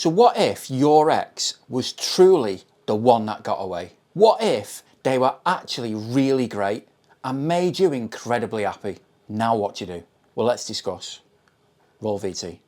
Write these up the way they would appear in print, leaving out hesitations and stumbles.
So what if your ex was truly the one that got away? What if they were actually really great and made you incredibly happy? Now what do you do? Well, let's discuss. Roll VT.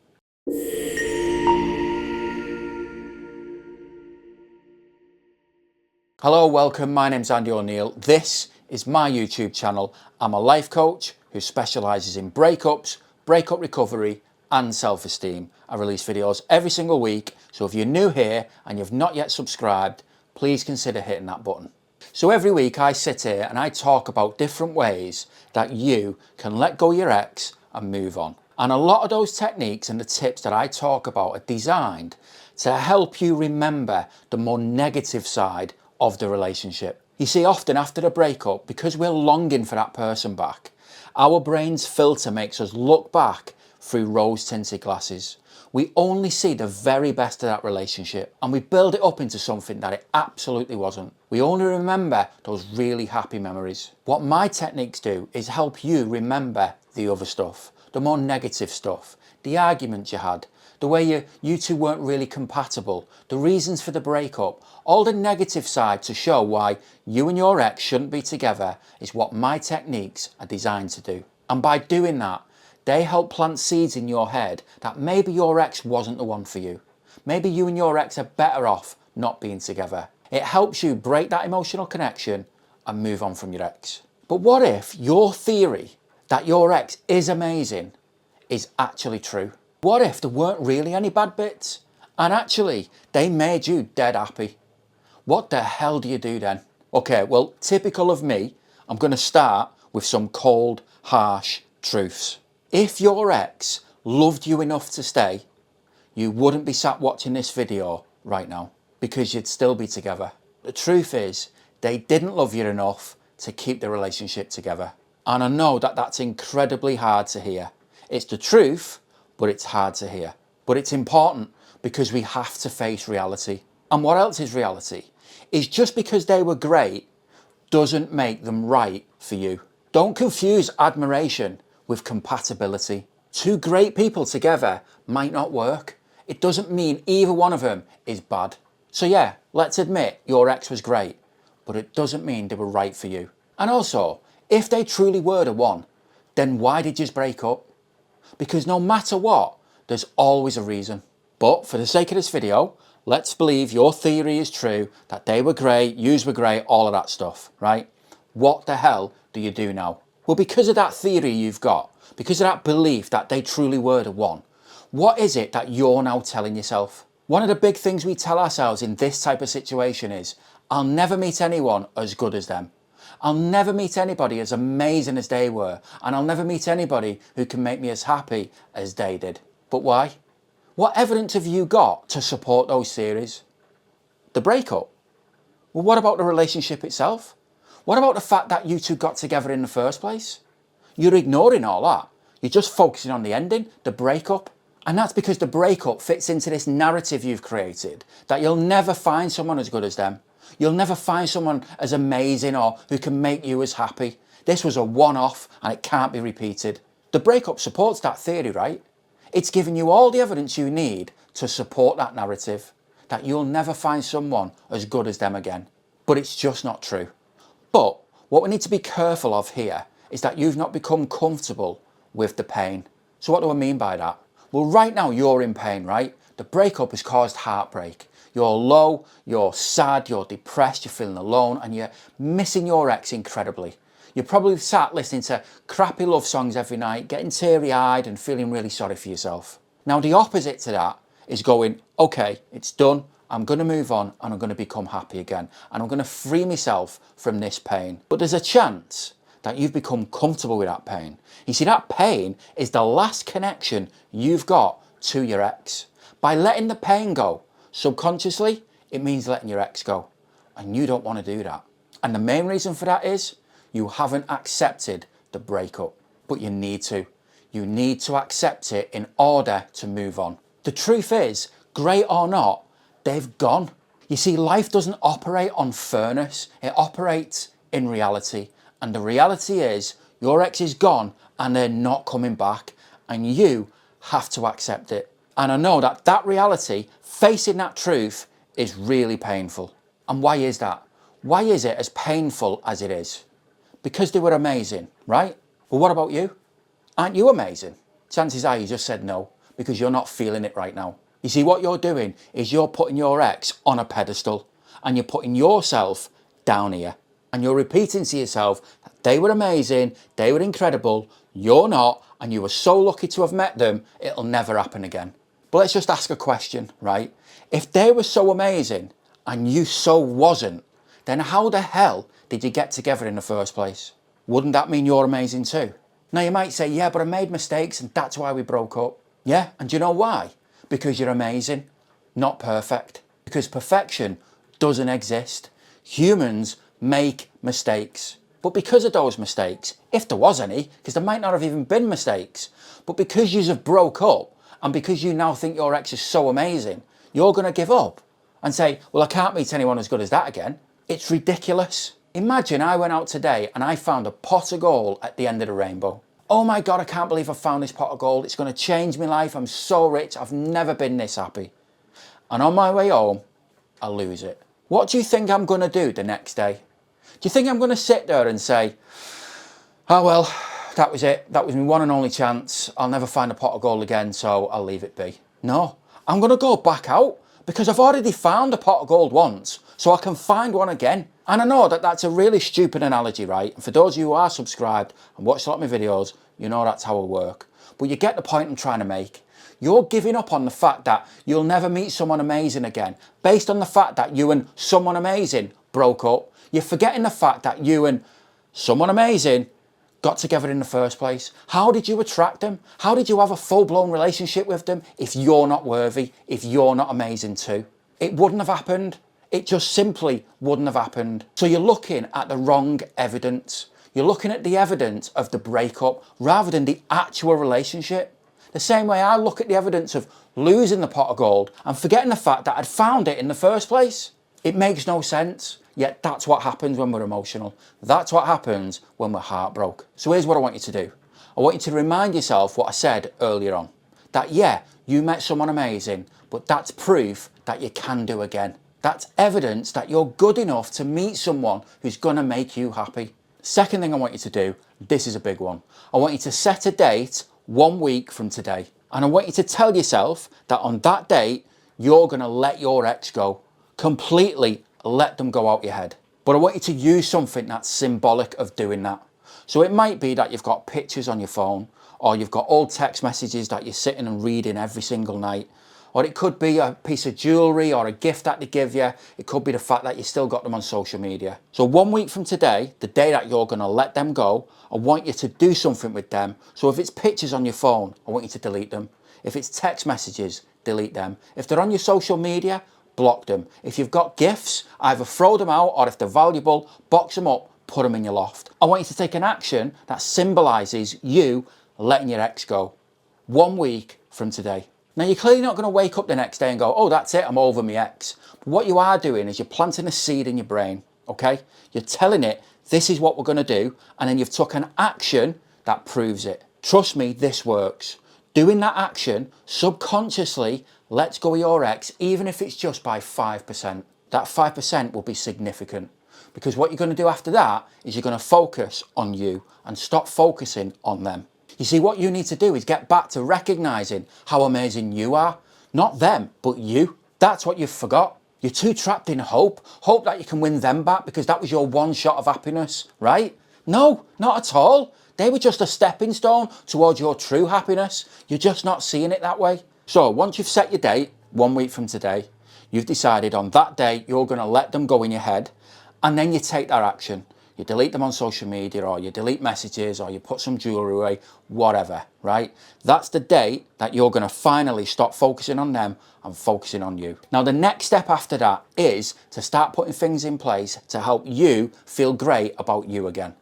Hello, welcome. My name's Andy O'Neill. This is my YouTube channel. I'm a life coach who specialises in breakups, breakup recovery and self-esteem. I release videos every single week, so if you're new here and you've not yet subscribed, please consider hitting that button. So every week I sit here and I talk about different ways that you can let go of your ex and move on. And a lot of those techniques and the tips that I talk about are designed to help you remember the more negative side of the relationship. You see, often after a breakup, because we're longing for that person back, our brain's filter makes us look back through rose-tinted glasses. We only see the very best of that relationship and we build it up into something that it absolutely wasn't. We only remember those really happy memories. What my techniques do is help you remember the other stuff, the more negative stuff, the arguments you had, the way you two weren't really compatible, the reasons for the breakup, all the negative side to show why you and your ex shouldn't be together is what my techniques are designed to do. And by doing that, they help plant seeds in your head that maybe your ex wasn't the one for you. Maybe you and your ex are better off not being together. It helps you break that emotional connection and move on from your ex. But what if your theory that your ex is amazing is actually true? What if there weren't really any bad bits and actually they made you dead happy? What the hell do you do then? Okay, well, typical of me, I'm going to start with some cold, harsh truths. If your ex loved you enough to stay, you wouldn't be sat watching this video right now because you'd still be together. The truth is, they didn't love you enough to keep the relationship together. And I know that that's incredibly hard to hear. It's the truth, but it's hard to hear. But it's important because we have to face reality. And what else is reality? Is just because they were great doesn't make them right for you. Don't confuse admiration with compatibility. Two great people together might not work. It doesn't mean either one of them is bad. So yeah, let's admit your ex was great, but it doesn't mean they were right for you. And also, if they truly were the one, then why did you break up? Because no matter what, there's always a reason. But for the sake of this video, let's believe your theory is true, that they were great, yous were great, all of that stuff, right? What the hell do you do now? Well, because of that theory you've got, because of that belief that they truly were the one, what is it that you're now telling yourself? One of the big things we tell ourselves in this type of situation is, I'll never meet anyone as good as them. I'll never meet anybody as amazing as they were, and I'll never meet anybody who can make me as happy as they did. But why? What evidence have you got to support those theories? The breakup? Well, what about the relationship itself? What about the fact that you two got together in the first place? You're ignoring all that. You're just focusing on the ending, the breakup. And that's because the breakup fits into this narrative you've created that you'll never find someone as good as them. You'll never find someone as amazing or who can make you as happy. This was a one-off and it can't be repeated. The breakup supports that theory, right? It's giving you all the evidence you need to support that narrative, that you'll never find someone as good as them again. But it's just not true. But what we need to be careful of here is that you've not become comfortable with the pain. So what do I mean by that? Well, right now you're in pain, right? The breakup has caused heartbreak. You're low, you're sad, you're depressed, you're feeling alone, and you're missing your ex incredibly. You're probably sat listening to crappy love songs every night, getting teary-eyed and feeling really sorry for yourself. Now, the opposite to that is going, okay, it's done. I'm going to move on and I'm going to become happy again. And I'm going to free myself from this pain. But there's a chance that you've become comfortable with that pain. You see, that pain is the last connection you've got to your ex. By letting the pain go, subconsciously, it means letting your ex go. And you don't want to do that. And the main reason for that is you haven't accepted the breakup. But you need to. You need to accept it in order to move on. The truth is, great or not, they've gone. You see, life doesn't operate on fairness. It operates in reality. And the reality is your ex is gone and they're not coming back. And you have to accept it. And I know that that reality Facing that truth is really painful. And why is that? Why is it as painful as it is? Because they were amazing, right? But what about you? Aren't you amazing? Chances are you just said no because you're not feeling it right now. You see, what you're doing is you're putting your ex on a pedestal and you're putting yourself down here. And you're repeating to yourself that they were amazing, they were incredible, you're not, and you were so lucky to have met them, it'll never happen again. But let's just ask a question, right? If they were so amazing and you so wasn't, then how the hell did you get together in the first place? Wouldn't that mean you're amazing too? Now you might say, yeah, but I made mistakes and that's why we broke up. Yeah, and do you know why? Because you're amazing, not perfect. Because perfection doesn't exist. Humans make mistakes. But because of those mistakes, if there was any, because there might not have even been mistakes, but because you have broke up and because you now think your ex is so amazing, you're going to give up and say, well, I can't meet anyone as good as that again. It's ridiculous. Imagine I went out today and I found a pot of gold at the end of the rainbow. Oh my God, I can't believe I found this pot of gold. It's going to change my life. I'm so rich. I've never been this happy. And on my way home, I lose it. What do you think I'm going to do the next day? Do you think I'm going to sit there and say, oh well, that was it. That was my one and only chance. I'll never find a pot of gold again, so I'll leave it be. No, I'm going to go back out because I've already found a pot of gold once, so I can find one again. And I know that that's a really stupid analogy, right? And for those of you who are subscribed and watch a lot of my videos, you know that's how I work. But you get the point I'm trying to make. You're giving up on the fact that you'll never meet someone amazing again, based on the fact that you and someone amazing broke up. You're forgetting the fact that you and someone amazing got together in the first place. How did you attract them? How did you have a full-blown relationship with them if you're not worthy, if you're not amazing too? It wouldn't have happened. It just simply wouldn't have happened. So you're looking at the wrong evidence. You're looking at the evidence of the breakup rather than the actual relationship. The same way I look at the evidence of losing the pot of gold and forgetting the fact that I'd found it in the first place. It makes no sense, yet that's what happens when we're emotional. That's what happens when we're heartbroken. So here's what I want you to do. I want you to remind yourself what I said earlier on. That yeah, you met someone amazing, but that's proof that you can do again. That's evidence that you're good enough to meet someone who's gonna make you happy. Second thing I want you to do, this is a big one. I want you to set a date 1 week from today. And I want you to tell yourself that on that date, you're gonna let your ex go. Completely let them go out your head. But I want you to use something that's symbolic of doing that. So it might be that you've got pictures on your phone, or you've got old text messages that you're sitting and reading every single night. Or it could be a piece of jewellery or a gift that they give you. It could be the fact that you still got them on social media. So 1 week from today, the day that you're gonna let them go, I want you to do something with them. So if it's pictures on your phone, I want you to delete them. If it's text messages, delete them. If they're on your social media, block them. If you've got gifts, either throw them out, or if they're valuable, box them up, put them in your loft. I want you to take an action that symbolises you letting your ex go. 1 week from today. Now you're clearly not going to wake up the next day and go, oh, that's it, I'm over my ex. But what you are doing is you're planting a seed in your brain, okay? You're telling it, this is what we're going to do, and then you've took an action that proves it. Trust me, this works. Doing that action subconsciously lets go of your ex, even if it's just by 5%. That 5% will be significant, because what you're going to do after that is you're going to focus on you and stop focusing on them. You see, what you need to do is get back to recognising how amazing you are. Not them, but you. That's what you've forgot. You're too trapped in hope. Hope that you can win them back because that was your one shot of happiness, right? No, not at all. They were just a stepping stone towards your true happiness. You're just not seeing it that way. So once you've set your date, 1 week from today, you've decided on that day you're going to let them go in your head, and then you take that action. You delete them on social media, or you delete messages, or you put some jewellery away, whatever, right? That's the date that you're going to finally stop focusing on them and focusing on you. Now, the next step after that is to start putting things in place to help you feel great about you again.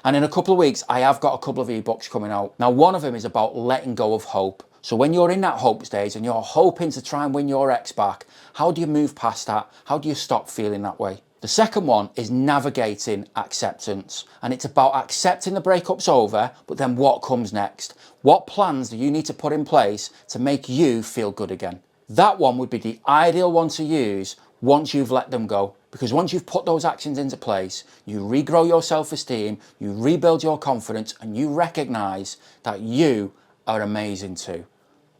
And in a couple of weeks, I have got a couple of ebooks coming out. Now, one of them is about letting go of hope. So when you're in that hope stage and you're hoping to try and win your ex back, how do you move past that? How do you stop feeling that way? The second one is navigating acceptance, and it's about accepting the breakup's over, but then what comes next? What plans do you need to put in place to make you feel good again? That one would be the ideal one to use once you've let them go. Because once you've put those actions into place, you regrow your self-esteem, you rebuild your confidence, and you recognize that you are amazing too,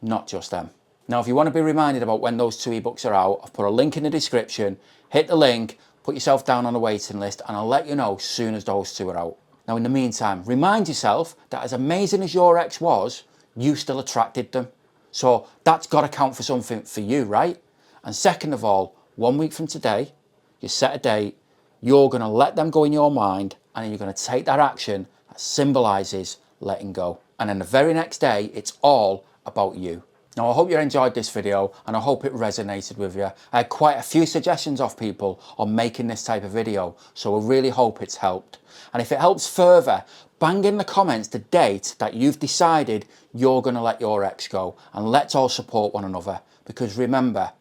not just them. Now, if you want to be reminded about when those 2 ebooks are out, I've put a link in the description. Hit the link, put yourself down on the waiting list, and I'll let you know as soon as those 2 are out. Now, in the meantime, remind yourself that as amazing as your ex was, you still attracted them. So that's got to count for something for you, right? And second of all, 1 week from today, you set a date, you're going to let them go in your mind, and then you're going to take that action that symbolizes letting go. And then the very next day, it's all about you. Now, I hope you enjoyed this video and I hope it resonated with you. I had quite a few suggestions off people on making this type of video, so I really hope it's helped. And if it helps further, bang in the comments the date that you've decided you're going to let your ex go, and let's all support one another, because remember,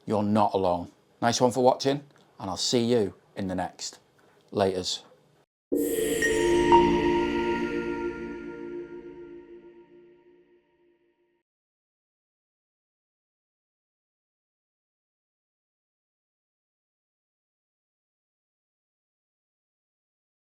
you're not alone. Nice one for watching, and I'll see you in the next. Laters.